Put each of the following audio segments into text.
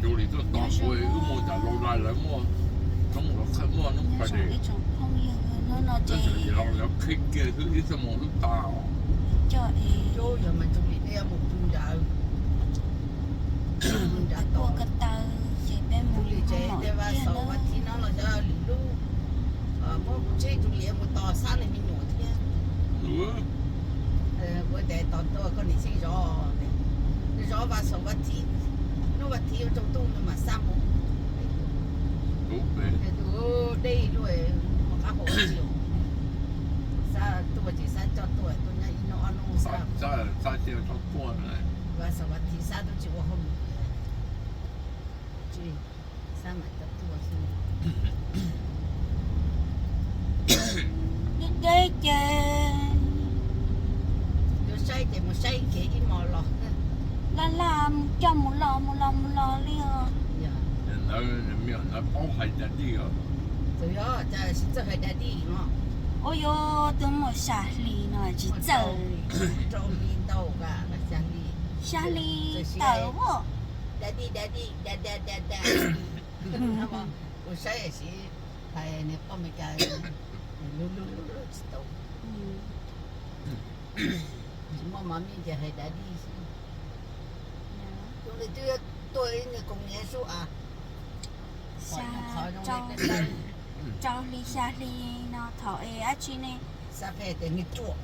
chỗ này tôi tao quay cái mua trả lâu lại lại mua nó khai mua nó phải để nó chơi nó khích kia thứ ít sao mua thứ tao cho chỗ giờ mình chuẩn bị đeo một thùng đào tua cái tàu chỉ bên một chuẩn bị chế để vào sau và thì nó là cho lì lu mua một chế chuẩn bị một tòa sáng này mình nhổ thế bữa để tòa tôi có những gì rõ vào sau và thì nó và thì trong tu nhưng mà sao một đúng đấy đây rồi một cái hồ chiều sa tôi chỉ sa cho tôi nhảy nó ăn nó sa chiều trong tua này và sau đó thì sa tôi chỉ có hôm chỉ sa mà tập tôi đi đây chơi yo sai thì một sai cái gì mà lo là làm cho một lò liền nó miệng nó bao hay là đi rồi rồi đóจะให้ได้ดีเนาะ ôi yo tôi một xả lì nó chỉ chờ trong đi đâu cả là chẳng đi xả lì tàu vô daddy mà tôi sai thì phải này có mấy cái lu tàu mà mamiจะให้ได้ดีtôi người cùng nghe số à cho ly xa ly nó thọ ê á chi nè sa phê thì người chuột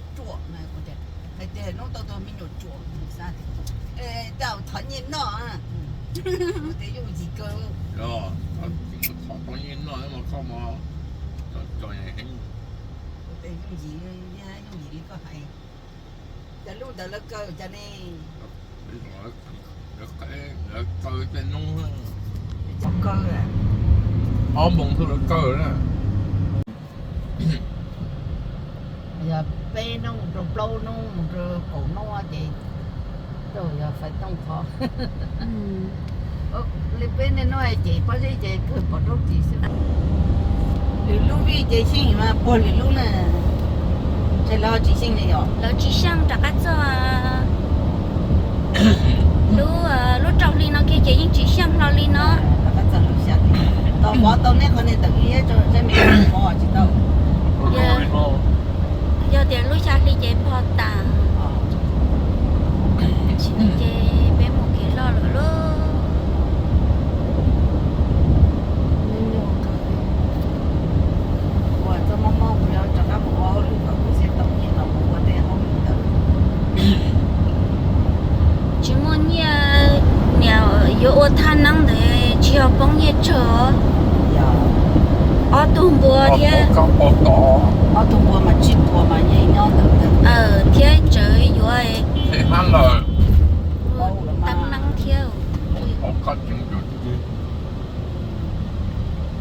này cũng được hay để nó tôi mình nhổ chuột sa thì đào thoát nhiên nó à để dùng gì cơ rồi thoát nhiên nó mà không mà cho này hình để dùng gì đi có hay để lúc đó là cơ cho nên nó cơ tên nó trong cơ à bông thôi là cơ đó giờ bé nó rồi lâu nó rồi cổ nó thì rồi giờ phải tông khó lên bên này nói chị có gì chị cứ bỏ đốt chị sẽ lúc vì chị xin mà bỏ lúc là chị lo chị xin này rồi lo chị sang trả cái cho lúc trong ly nó kia chị sang lo ly nó tao bỏ tao nè con này tự nhiên cho mình bỏ chỉ tao giờ tiền lúc xa ly chị bỏ tà chị bé một cái lo nữa cho mong giờ cho các bộ rồi có sẽ tập như là một vấn đề không chỉ muốn nhiều yêu than năng để chiều bóng nhiệt trở ở tung bùa thế ở tung bùa mà chim bùa mà nhảy nhau được thế trời rồi thì hắn là tăng năng theo họ cắt những cái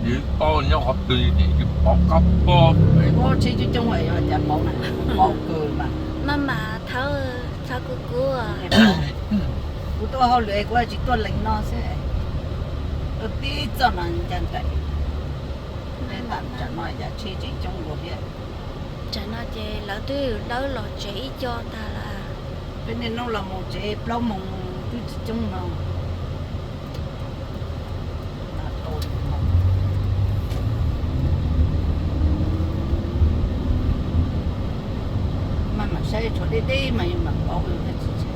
gì bao nhiêu học từ gì cái bao cấp bao có chỉ trong vậy mà chả bao này bao cười mà tháo cứ của tôi họ lười quá chỉ tôi lính nó sẽ tí cho nó chẳng chạy nên bạn chẳng nói giá trị chỉ trong một việc chẳng nói chế lỡ tôi lỡ lọ chỉ cho ta là bên này nó là một chế lâu mong tôi chỉ trong nó mà sẽ cho đi mà bảo được cái gì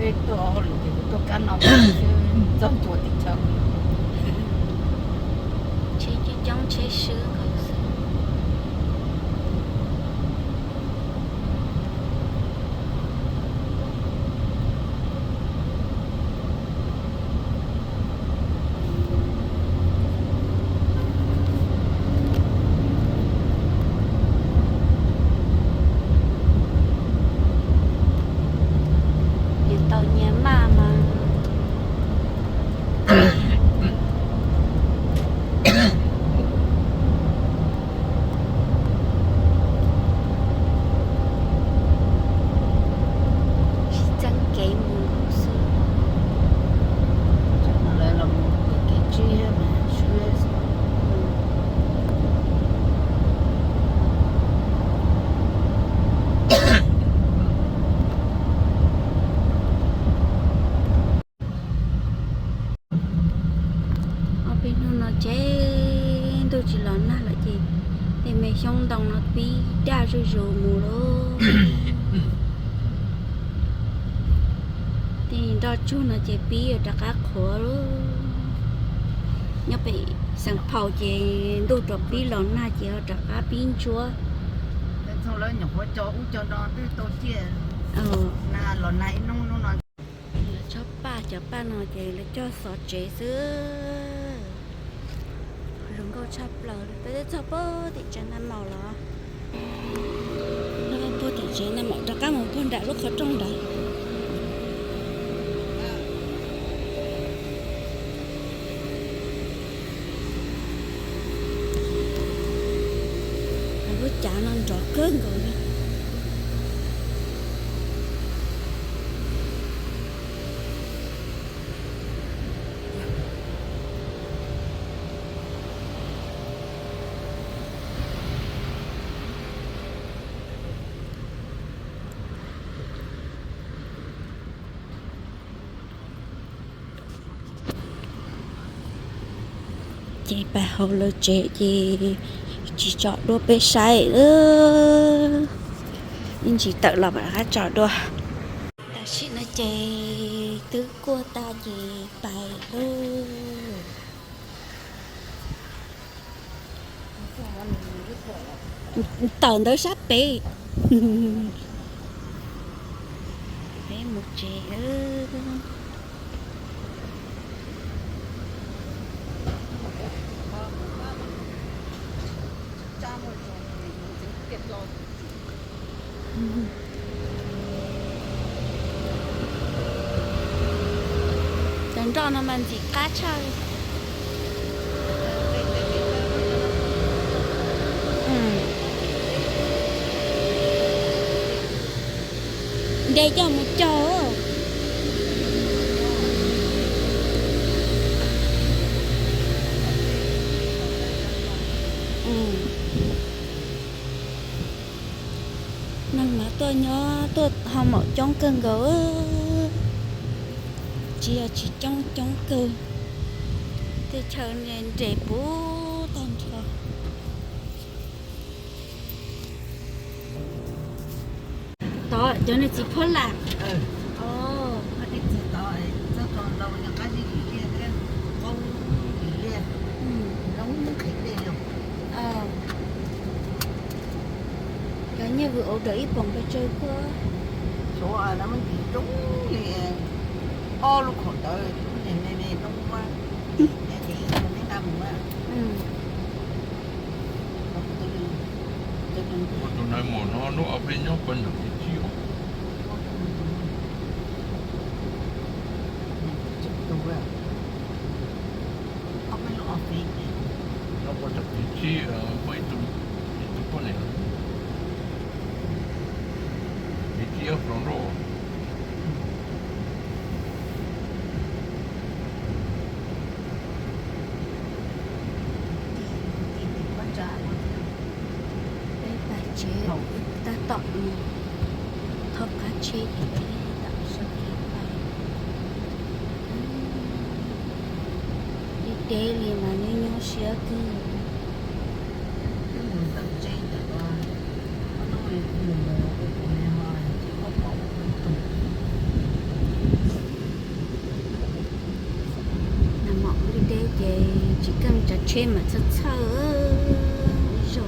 để tôi cắn nó giống tôi thì sao chế chỉ trong chế sứ tàu nhà mà tông nó bị đa rồi rồi mù đó thì đó chú nó chỉ bị ở đặc các khó nhớ bị sang phao chỉ đồ trộm bị lon na chỉ ở đặc các pin chúa thôi lấy nhục cho cho nó tới tôi chia na lò này nó cho ba nó chỉ là cho sọt chế sữa đừng có chắp lờ tới chắp bơ thì cho nó màu lọ nó bơ thì chế nó màu cho các một con đã lúc khó trong đấy nó chả non trọ cơn rồi chị bà hậu lơ chị chỉ chọn đua bê sai nữa nhưng chỉ tự là bà hát chọn đua ta xin nó chị tứ cô ta gì bài luôn tờn tới sắp đi bé một chị ơi等到他们几嘎嚓để cho một chỗ nâng mà tôi nhớ tôi không ở trong cơn gỡ chỉ trong cơn tôi chờ nên để bố tan cho đó cho nên chỉ phớt là cái gì đó rất còn đâu những cái gì liền lên không liền nó không khỉ liền đâu cái như vừa ổ đẩy bóngไปchơi qua số nó mới chỉ trúng liền lúc khỏi tới này nó quá thì mấy năm mà tụi này mà nó ở bên nhau bên được thì chịu nó có được thì chi với tụi con này thì chi ở front row ta tọt thọc cá chê để tạo sự kiện bài đi tế liền mà nên nhau xía cứ nằm mọc đi tế chỉ cần chặt chê mà thật sợ rồi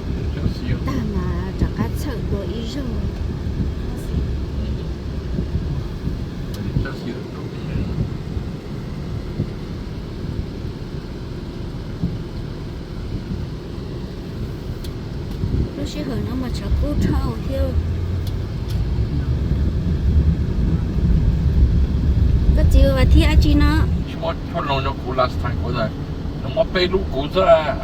ta mà chặt cá sợ rồi rồi lúc xưa hồi nó mà chặt cú trâu theo cái chiều và thi chị nó cho nó cú last time có rồi nó mà bay lúc cú ra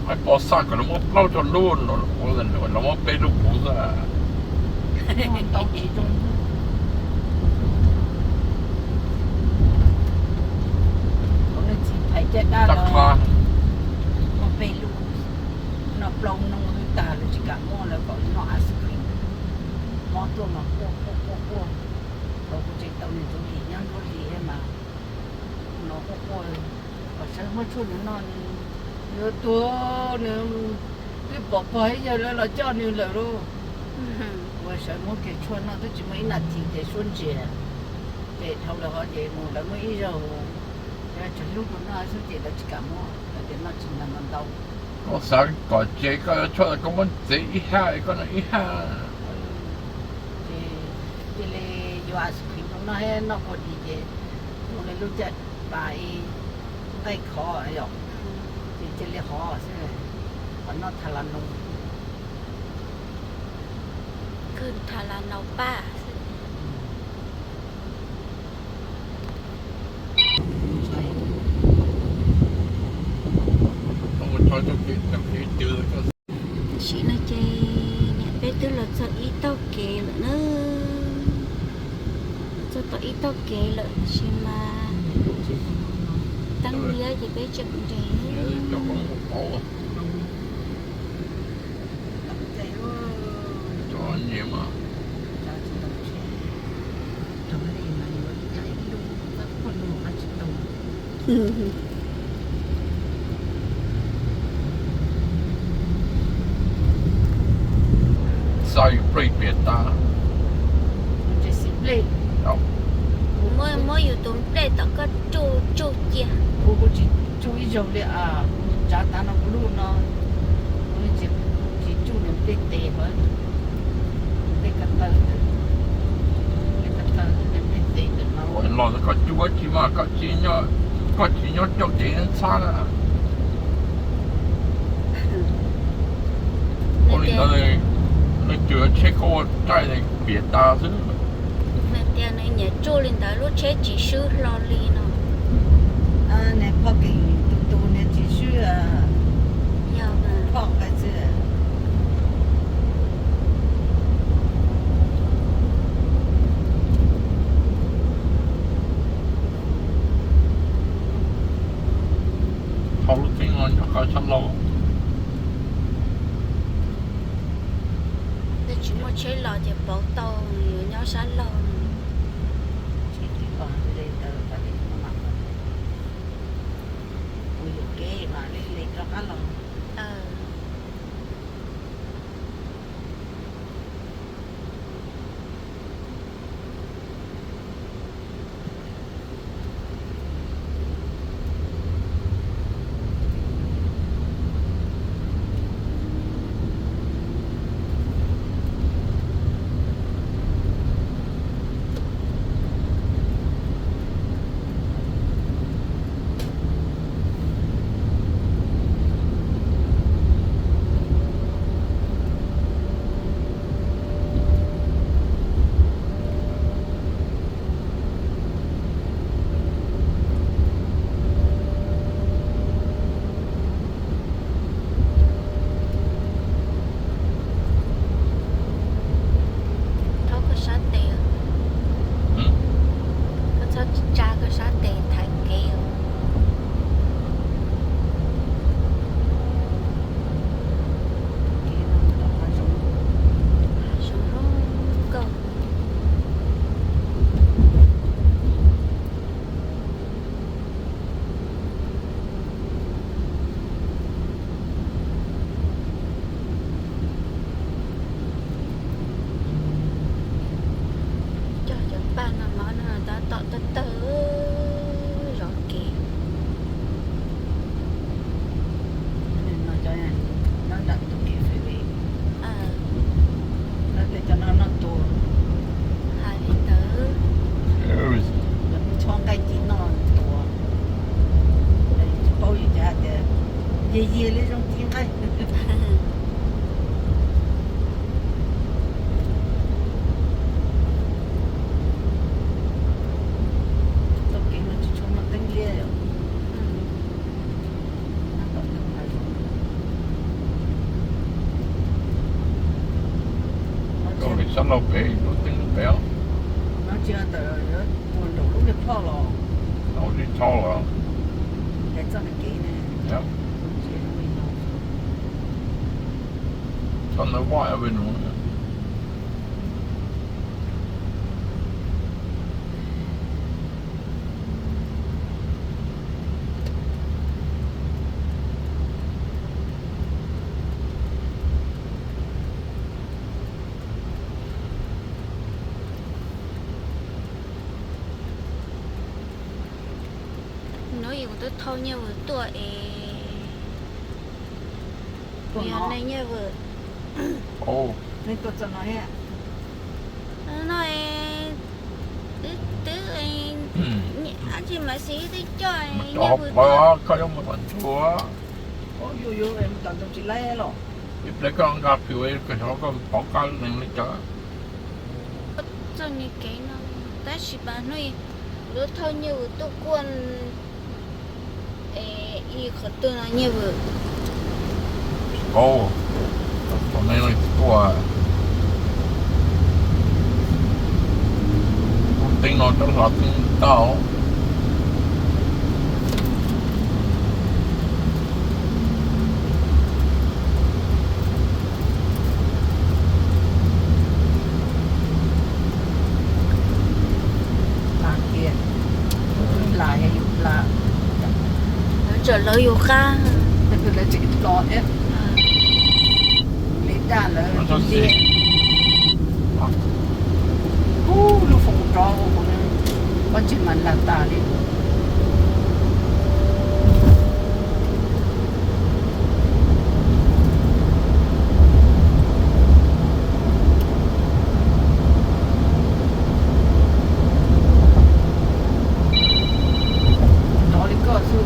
ai bỏ xác nó mà bao cho luôn nó có rồi nó mà bay lúc cú ra chắc là nó bay luôn nó plong nó ta là chỉ cả mua là gọi nó ice cream món tôi mà cua đâu có chỉ tao này tôi nghĩ nhá có gì mà nó cua và sao mới chút nó nhớ tua nữa cái bỏ bỏ giờ là cho nhiều rồi luôn tôi sợ muốn cái chuột nó tôi chỉ mấy nát thì để xuân chè để thâu là họ để mua là mấy rồi để cho lúc nó sẽ để là chỉ cả mua để nó chỉ là mình đâu có sao có chế có cho có muốn chế ít hai có nó ít hai thì là yêu ice cream nó hay nó có gì vậy nó là lúc chết bài cái khó rồi thì là khó sẽ còn nó thật là nung cứ thà là nấu ba không có cho cái tiêu cái chị nói chơi nhà bé tức là cho ít tao kể nữa cho tao ít tao kể nữa chị mà tăng bia thì bé chậm đấy cho con một bộ cho nhiều mà sao phải biết ta đâu mớiอยู่ตรงเปลตก็จูเจีย 我估计注意着了啊，炸弹那不路呢，我就注了得得吧，得个灯，得个灯，得的嘛。我老是个做起码个钱要交点差了。我哩那做切个在那别打是。nè tiền này nhà chú lên đó lúc chế chỉ sư lo li nó啊，那泡给多那几许啊， giàu nè 泡个子。好听啊，就搞成了。 để chỉ một chế lò thì bảo tàu nhau sáng lò ờ tháo cái sát tiền cái tháo cha cái sát tiền thành kêu xong rồi go cho ba năm món nó ta tọt tới tới rồi kìa ờ 2 lít tử爷爷那种挺开。都给我去充了灯了。có đi sắm lâu bể nó tính béo nó chưa tới rồi buồn đủ lúc được phò lò nó đi thao rồi để cho nó kỹ này yeah cho nó quay ở bênนู้น của tôi thâu như vừa tuổi vì hôm nay như vừa Ồ, nên tôi cho nói ạ. nói tứ anh chị mà xí thì cho như học vừa tuổi đó, có giống một phần chúa. Ôi dồi em toàn trong chị lẽ rồi. If they can't get you, cái họ có bỏ cái này lên cho. cho như cái nó ta chỉ bán nói tôi thâu như vừa tôi quân y khởi tôi là như vừa Ồ, còn này là của tính nó rất là cao. trở lời yêu ca Tôi là chị có em lấy đàn là đi lúc phụ trò của nó có chuyện mà làm tà đi đó đi có sự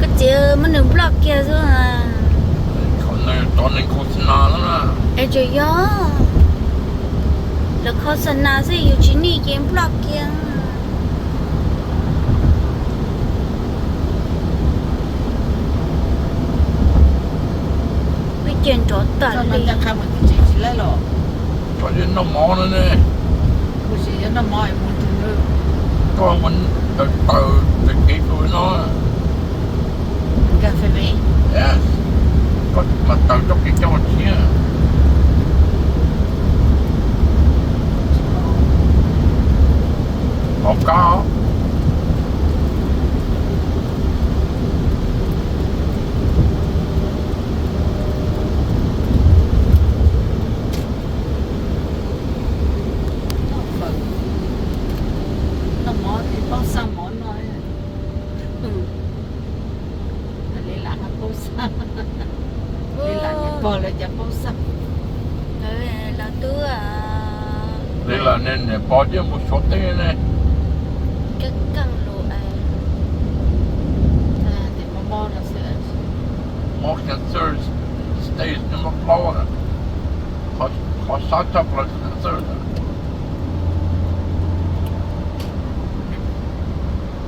cái chiều mình đừng block kia rồi à Còn này toàn là cố xin nào đó. em chơi gió được khó sân nào sẽ yêu chỉ đi game block kia với chuyện chỗ tận sao nó đi chẳng khám một cái chị lấy rồi Cho nên nó mò nữa nè. cô chị nó mỏi một thứ nữa Có mình từ kỹ của nó. cà phê bể Yes. Có mà từ trong cái cho chia. Có cao. nó mỏi thì bao sao mỏi nói lấy lại nó bao sao lấy lại nó bò lại chẳng bao sao đấy là tôi Đây là nên để bỏ cho một số tiền này. cái căng lộ thì mà bò là sẽ More cancers stays in the floor. Có sát chấp là cancer.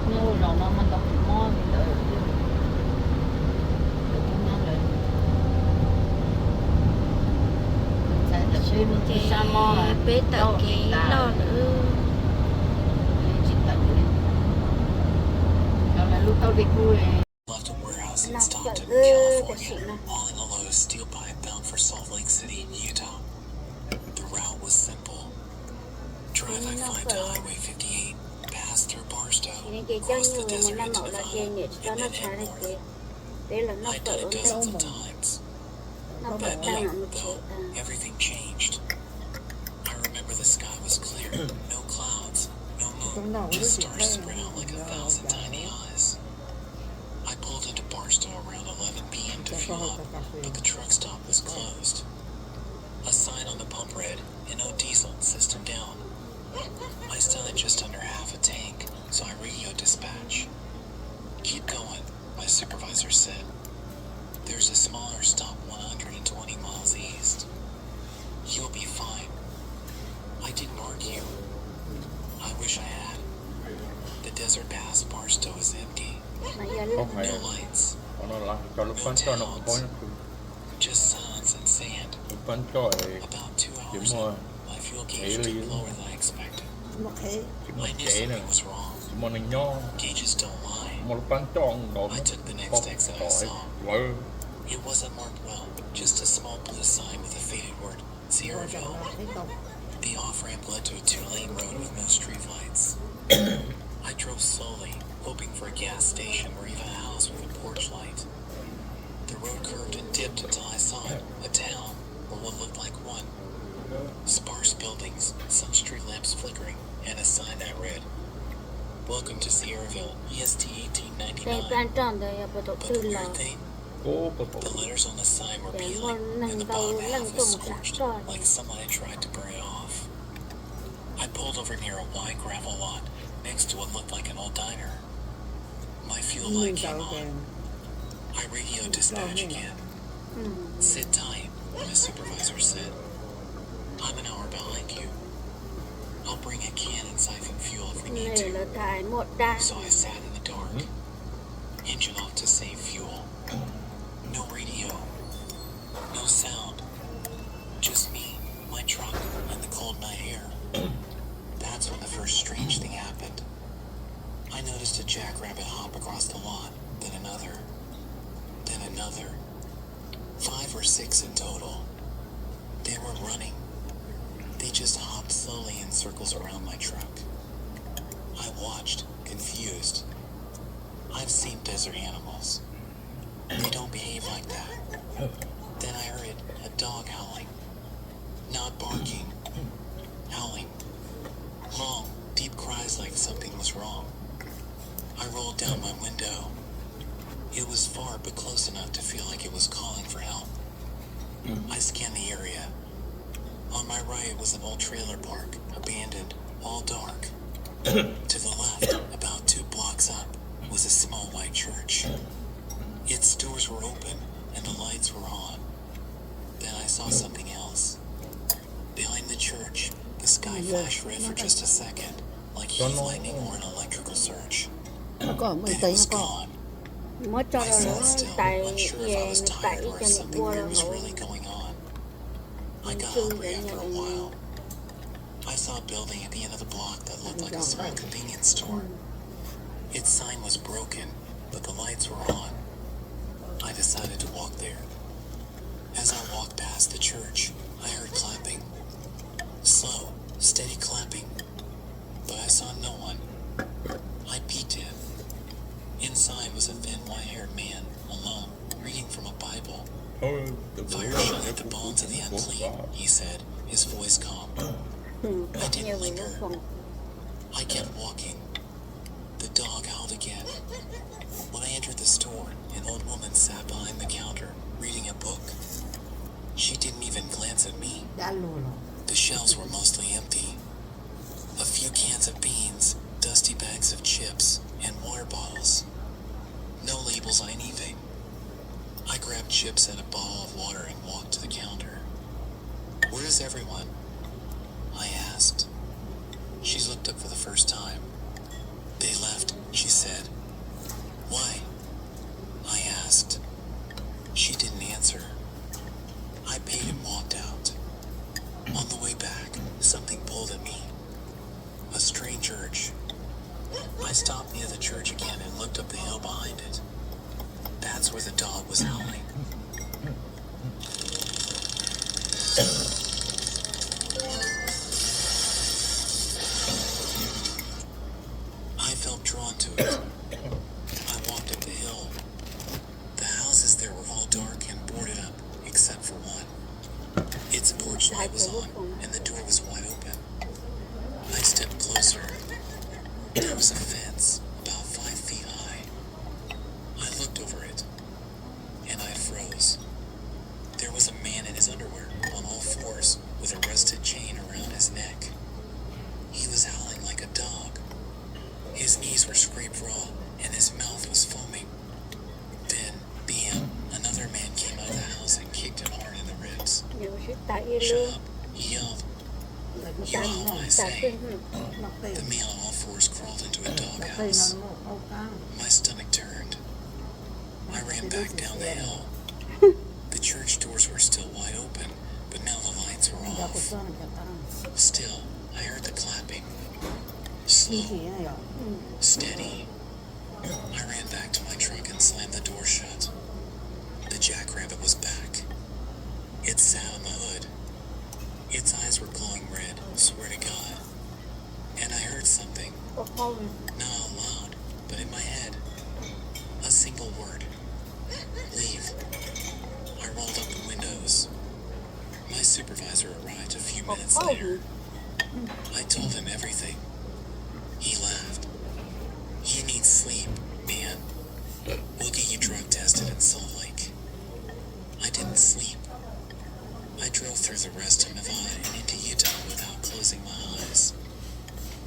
nô rồi nó mình đọc mò thì đỡ bế tận cái lo nữa Left a warehouse in là Stockton, cái California, sự này hauling a load of steel pipe bound for Salt Lake City, Utah. The route was simple. Drive I-5 to Highway 58, pass through Barstow, thì nên cái cho cross nhiều the người desert nó into mẫu là Nevada, kia nhỉ cho nó and trả then lại head kia north. đấy là nó I'd phở done it đấy dozens of times. nó phở That đang ở night, một chế though, everything changed. I remember the sky was clear, no clouds, no moon, just stars spread out like 1,000 tiny eyes. I pulled into Barstow around 11 p.m. to fuel up, but the truck stop was closed. A sign on the pump read, "No diesel, system down." I still had just under half a tank, so I radioed dispatch. "Keep going," my supervisor said. "There's a smaller stop 120 miles east. You'll be fine." I didn't argue. I wish I had. The desert past Barstow is empty. mà giờ lúc Không phải No lights, nó là cho lúc bắn cho nó cũng có just silence and sand. lúc bắn cho About 2 chỉ hours mua in, my fuel gauge Hey, dipped Lee. lower than I expected. chỉ một I knew chế nè something was wrong. chỉ một này nho Gauges don't lie. một lúc bắn cho nó I took the next không exit I khỏi saw. vỡ It wasn't marked well, just a small blue sign with a faded word, Sierraville. The off-ramp led to a 2-lane road with no streetlights. I drove slowly, hoping for a gas station or even a house with a porch light. The road curved and dipped until I saw it, a town, or what looked like one. Sparse buildings, some street lamps flickering, and a sign that read, Welcome to Sierraville, EST แต่ 1899. ปลานจอนเลยอย่าไปตก But ตื่ the นหรอ weird thing, โอ้ปะปะ the letters on the sign were Dạ, peeling, ngon nằng and the đầu bottom lăn half tôm was một scorched, tròn. like someone had tried to burn it off. I pulled over near a wide gravel lot next to what looked like an old diner. My fuel light came on. I radioed dispatch again. Sit tight, my supervisor said. I'm an hour behind you. I'll bring a can and siphon fuel if we need นี่ to. เราถ่ายหมดได้ So I sat in the dark. Engine off to save fuel. No radio. No sound. Just me, my truck, and the cold night air. That's when the first strange thing happened. I noticed a jackrabbit hop across the lot, then another. Then another. 5 or 6 in total. They were running. They just hopped slowly in circles around my truck. I watched, confused. I've seen desert animals. They don't behave like that. Then I heard a dog howling. Not barking. Howling. Long, deep cries like something was wrong. I rolled down my window. It was far but close enough to feel like it was calling for help. I scanned the area. On my right was an old trailer park, abandoned, all dark. To the left, about 2 blocks up, was a small white church. Its doors were open and the lights were on. Then I saw something else. Behind the church, the sky flashed red for just a second, like heat lightning or an electrical surge. ก็มือ Then ตัว it ยัง was ก็ gone. มดจอ I เราเลย sat still, ไต unsure เย่ if I was ไต tired or จะ if มี something บัว weird เรา was really going on. I got hungry after a while. I saw a building at the end of the block that looked like a small convenience store. Its sign was broken, but the lights were on. I decided to walk there. As I walked past the church, I heard clapping. Slow, steady clapping. But I saw no one. I peeked in. Inside was a thin, white-haired man, alone, reading from a Bible. เออ Fire shut at the bones of the unclean, he said, his voice calm. เ I ย่ didn't วิล linger. ฟง I kept walking. The dog howled again. When I entered the store, an old woman sat behind the counter, reading a book. She didn't even glance at me. ด้านโลหรอ The shelves were mostly empty. A few cans of beans, dusty bags of chips, and water bottles. No labels on anything. I grabbed chips and a bottle of water and walked to the counter. Where is everyone? I asked. She looked up for the first time. They left, she said. Why? I asked. She didn't answer. I paid and walked out. On the way back, something pulled at me. A strange urge. I stopped near the church again and looked up the hill behind it. That's where the dog was howling. I felt drawn to it. I walked up the hill. The houses there were all dark and boarded up, except for one. Its porch light was on, and the door was wide open. I stepped closer. There was a fence, about 5 feet high. I looked over it, and I froze. There was a man in his underwear, on all fours, with a rusted chain around his neck. He was howling like a dog. His knees were scraped raw, and his mouth was foaming. Then, bam, another man came out of the house and kicked him hard in the ribs. เดี๋ยวชิดตายเรื่ Shut อย up, he yelled. ตายตายขึ้น นอกเต้ The man on all fours crawled into a นอกเต้น doghouse. อนโลกเอากลาง My stomach turned. I ran back down the hill. The church doors were still wide open, but now the lights were เดี๋ยวกู off. ซ่อนกับกลาง Still, I heard the clapping. มี Slow, สีอะไรหรอ steady. I ran back to my truck and slammed the door shut. The jackrabbit was back. It sat on the hood. Its eyes were glowing red, swear to God. And I heard something, ก็เข้า not out loud, but in my head. A single word. Leave. I rolled up the windows. My supervisor arrived a few ก็ minutes เข้า later. I told him everything. He laughed. sleep, man. We'll get you drug tested in Salt Lake. I didn't sleep. I drove through the rest of Nevada and into Utah without closing my eyes.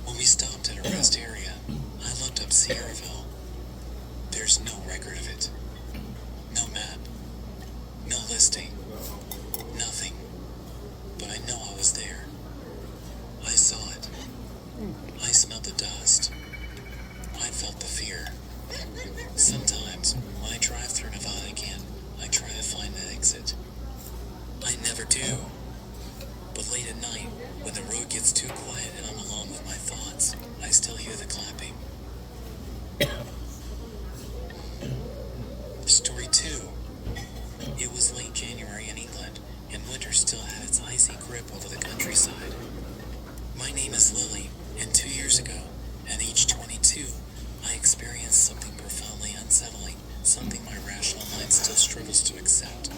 When we stopped at a rest area, I looked up Sierraville. There's no record of it. No map. No listing. Nothing. But I know I was there. I saw it. I smelled the dust. I felt the fear. Sometimes, when I drive through Nevada again, I try to find an exit. I never do. But late at night, when the road gets too quiet and I'm alone with my thoughts, I still hear the clapping. Story 2. It was late January in England, and winter still had its icy grip over the countryside. My name is Lily, and 2 years ago, at age 22, I experienced something profoundly unsettling, something my rational mind still struggles to accept.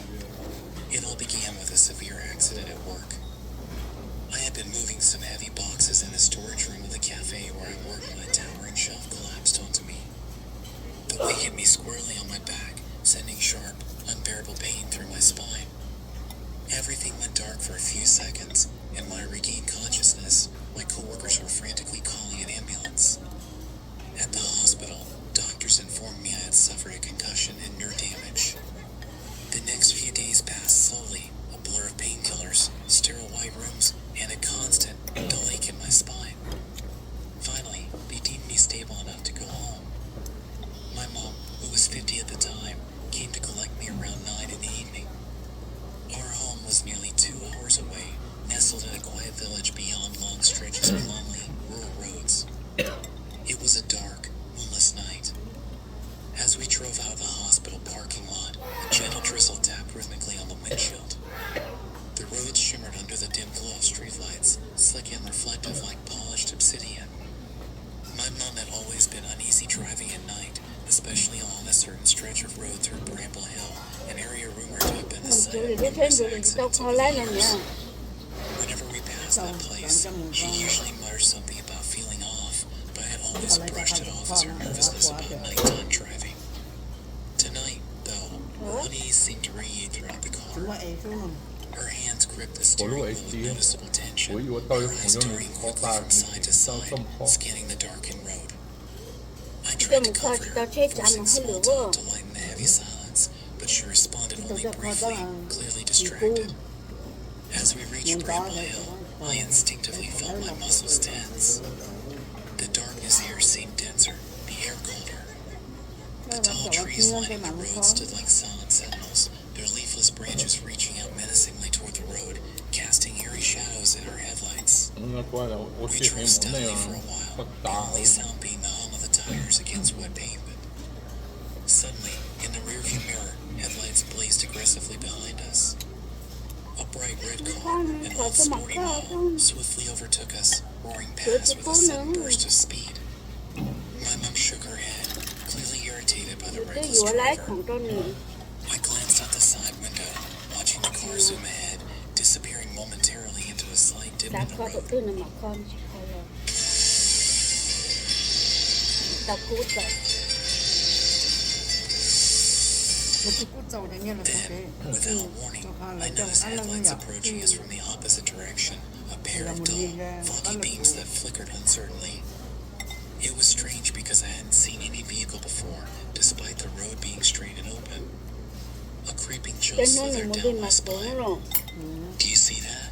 It all began with a severe accident at work. I had been moving some heavy boxes in the storage room of the cafe where I worked when a towering shelf collapsed onto me. The weight hit me squarely on my back, sending sharp, unbearable pain through my spine. Everything went dark for a few seconds, and when I regained consciousness, my coworkers were frantically calling an ambulance. At the hospital, doctors informed me I had suffered a concussion and nerve damage. The next few days passed slowly, a blur of painkillers, sterile white rooms, and a constant dull ache in my spine. Finally, they deemed me stable enough to go home. My mom, who was 50 at the time, came to collect me around 9 in the evening. Our home was nearly 2 hours away, nestled in a quiet village beyond long stretches of lonely, rural roads. It was a dark, moonless night. As we drove out of the hospital parking lot, a gentle drizzle tapped rhythmically on the windshield. The roads shimmered under the dim glow of streetlights, slick and reflective like polished obsidian. My mom had always been uneasy driving at night, especially along a certain stretch of road through Bramble Hill, an area rumored to have been the site of numerous accidents over the years. Whenever we passed that place, she usually muttered something about feeling off, but I had always brushed it off as her nervousness about nighttime driving. Tonight, though, her unease seemed to radiate throughout the car. Her hands gripped the steering wheel with noticeable tension, her eyes darting quickly from side to side, scanning the darkened road. I tried to comfort her, forcing small talk to lighten the heavy silence, but she responded only briefly, clearly distracted. As we reached Bramble Hill, I instinctively felt my muscles tense. The darkness here seemed denser, the air colder. The tall trees lining the road stood like silent sentinels, their leafless branches reaching out menacingly toward the road, casting eerie shadows at our headlights. We drove steadily for a while, the only sound being the hum of the tires against wet pavement. Suddenly, in the rearview mirror, headlights blazed aggressively behind us. A bright red car, an old sporty model, swiftly overtook us, roaring past with a sudden burst of speed. My mom shook her head, clearly irritated by the reckless driver. I glanced out the side window, watching the car zoom ahead, disappearing momentarily into a slight dip in the road. Then, without warning, I noticed headlights approaching us from the opposite direction, a pair of dull, foggy beams that flickered uncertainly. It was strange because I hadn't seen any vehicle before, despite the road being straight and open. A creeping chill slithered down my spine. Do you see that?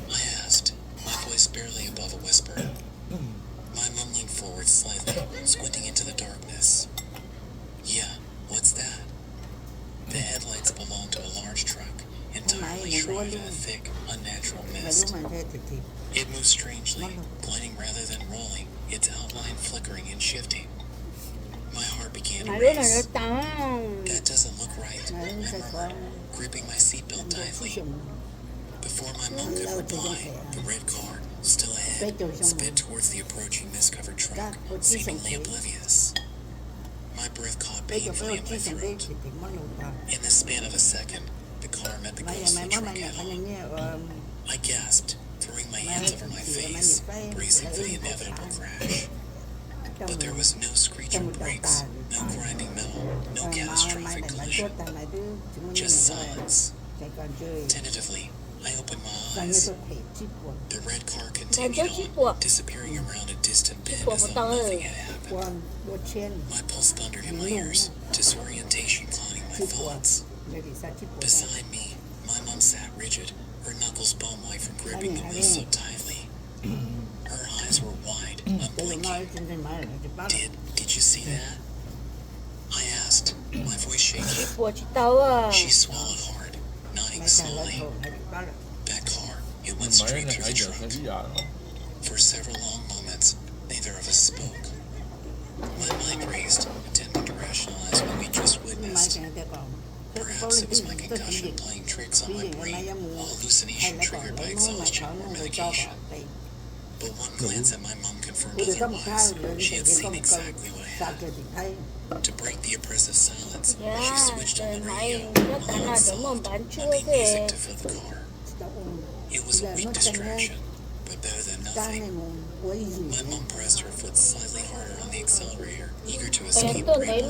I asked, my voice barely above a whisper. My mom leaned forward slightly, squinting into the darkness. Yeah, what's that? The headlights belonged to a large truck, entirely shrouded in a thick, unnatural mist. It moved strangely, gliding rather than rolling, its outline flickering and shifting. My heart began to race. That doesn't look right, I murmured, gripping my seatbelt tightly. Before my mom could reply, the red car, still ahead, sped towards the approaching mist-covered truck, seemingly oblivious. My breath caught painfully in my throat. In the span of a second, the car met the ghostly truck head-on. I gasped, throwing my hands over my face, bracing for the inevitable crash. But there was no screeching brakes, no grinding metal, no catastrophic collision. Just silence. Tentatively, I opened my eyes. The red car continued on, disappearing around a distant bend as though nothing had happened. My pulse thundered in my ears, disorientation clouding my thoughts. Beside me, my mom sat rigid, her knuckles bone-white from gripping the wheel so tightly. Her eyes were wide, unblinking. Did you see that? I asked, my voice shaking. She swallowed hard, nodding slowly. That car, it went straight through the truck. For several long moments, neither of us spoke. My mind raced, attempting to rationalize what we just witnessed. Perhaps it was my concussion playing tricks on my brain, a hallucination triggered by exhaustion or medication. But one glance at my mom confirmed otherwise. She had seen exactly what happened. To break the oppressive silence, she switched on the radio, low and soft, pumping music to fill the car. It was a weak distraction, but better than nothing. My mom pressed her foot slightly harder on the accelerator, eager to escape brake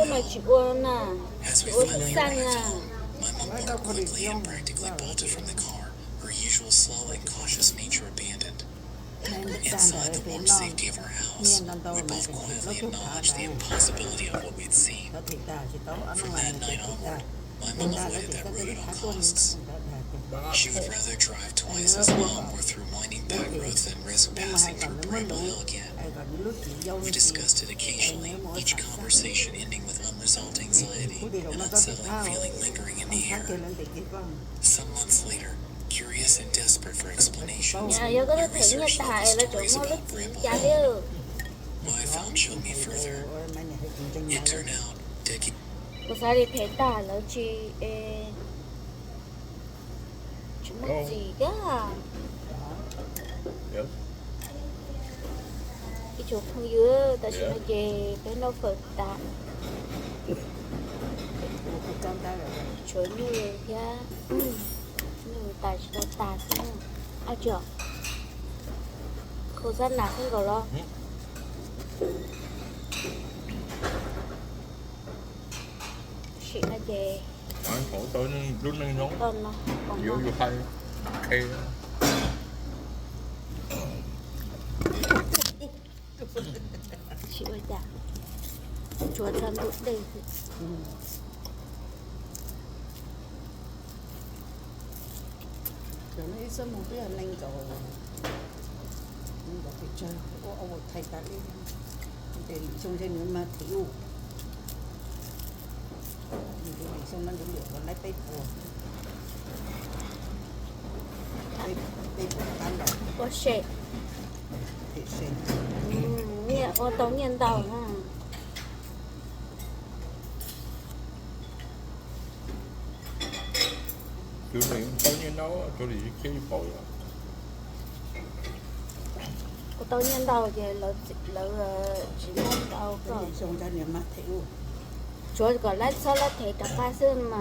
oil. As we finally arrived home, my mom parked quickly and practically bolted from the car, her usual slow and cautious nature abandoned. Inside the warm safety of our house, we both quietly acknowledged the impossibility of what we'd seen. From that night onward, my mom avoided that road at all costs. She would rather drive twice as long or through winding back roads than risk passing through Bramble Hill again. We discussed it occasionally, each conversation ending with unresolved anxiety, an unsettling feeling lingering in the air. Some months later, curious and desperate for explanations, I researched local stories about Bramble Hill. What I found showed me further. It turned out decades. Mất gì cả à? Yes. Cái chỗ không dưới ta sẽ về cái nó phật tạ chỗ như kia như ta sẽ nó tạ xong à chưa khâu sát nào không có lo chị nó về Anh khổ tới lúc này nó con nó vô hay hay chị ơi dạ chúa làm lúc đây rồi nó ít một cái lên cầu nhưng mà phải chơi ô thay ta đi để xong trên nữa mà thiếu thì xong nó cũng được còn lấy tay phù tay phù tan rồi có sệt thì sệt nghe ô tô nhân tàu ha kiểu này bao nhiêu nó chỗ gì khi phổi ô tô nhân tàu về lỡ chỉ một tàu rồi xong ra nữa mà thiếu chúa có lát sau lát thấy cả ba sơn mà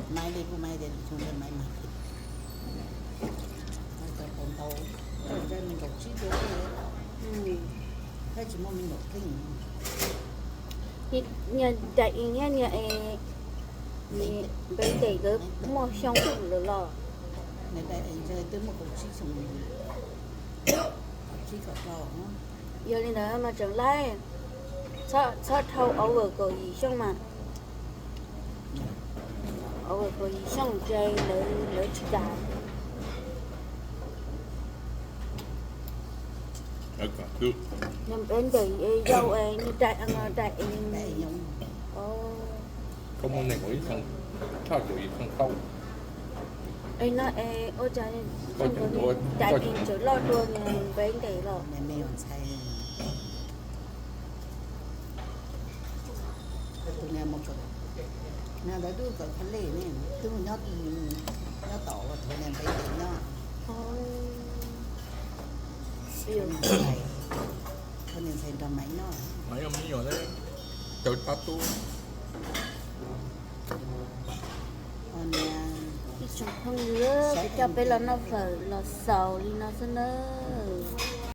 mai đi của mai thì xong ra mai mà còn còn tàu rồi ra mình đọc chi chỗ cái cái chỉ mong mình đọc kinh nhà đại nhà nhà bên đây cái mua xong rồi lo này đại giờ tới một cục chi xong chi cọp lò giờ lên đó mà trở lại sao thâu over có gì xong mà over có gì xong chơi lỡ chỉ cả nhưng bên đây dâu như đại nhung không muốn này có ít thằng sao có ít thằng không anh nói ô cha xong rồi đại in chỗ lo luôn bên đây rồi mẹ còn say tụi nhà một cái nhà đó đứa có khăn lệ này tụi nó tỏ vào tụi nhà bên đây nó siêu này tụi nhà xây ra máy nó máy ông nhiều đấy trời ta tu cái chỗ không nhớ cái cho bé là nó phải là sầu đi nó sẽ nỡ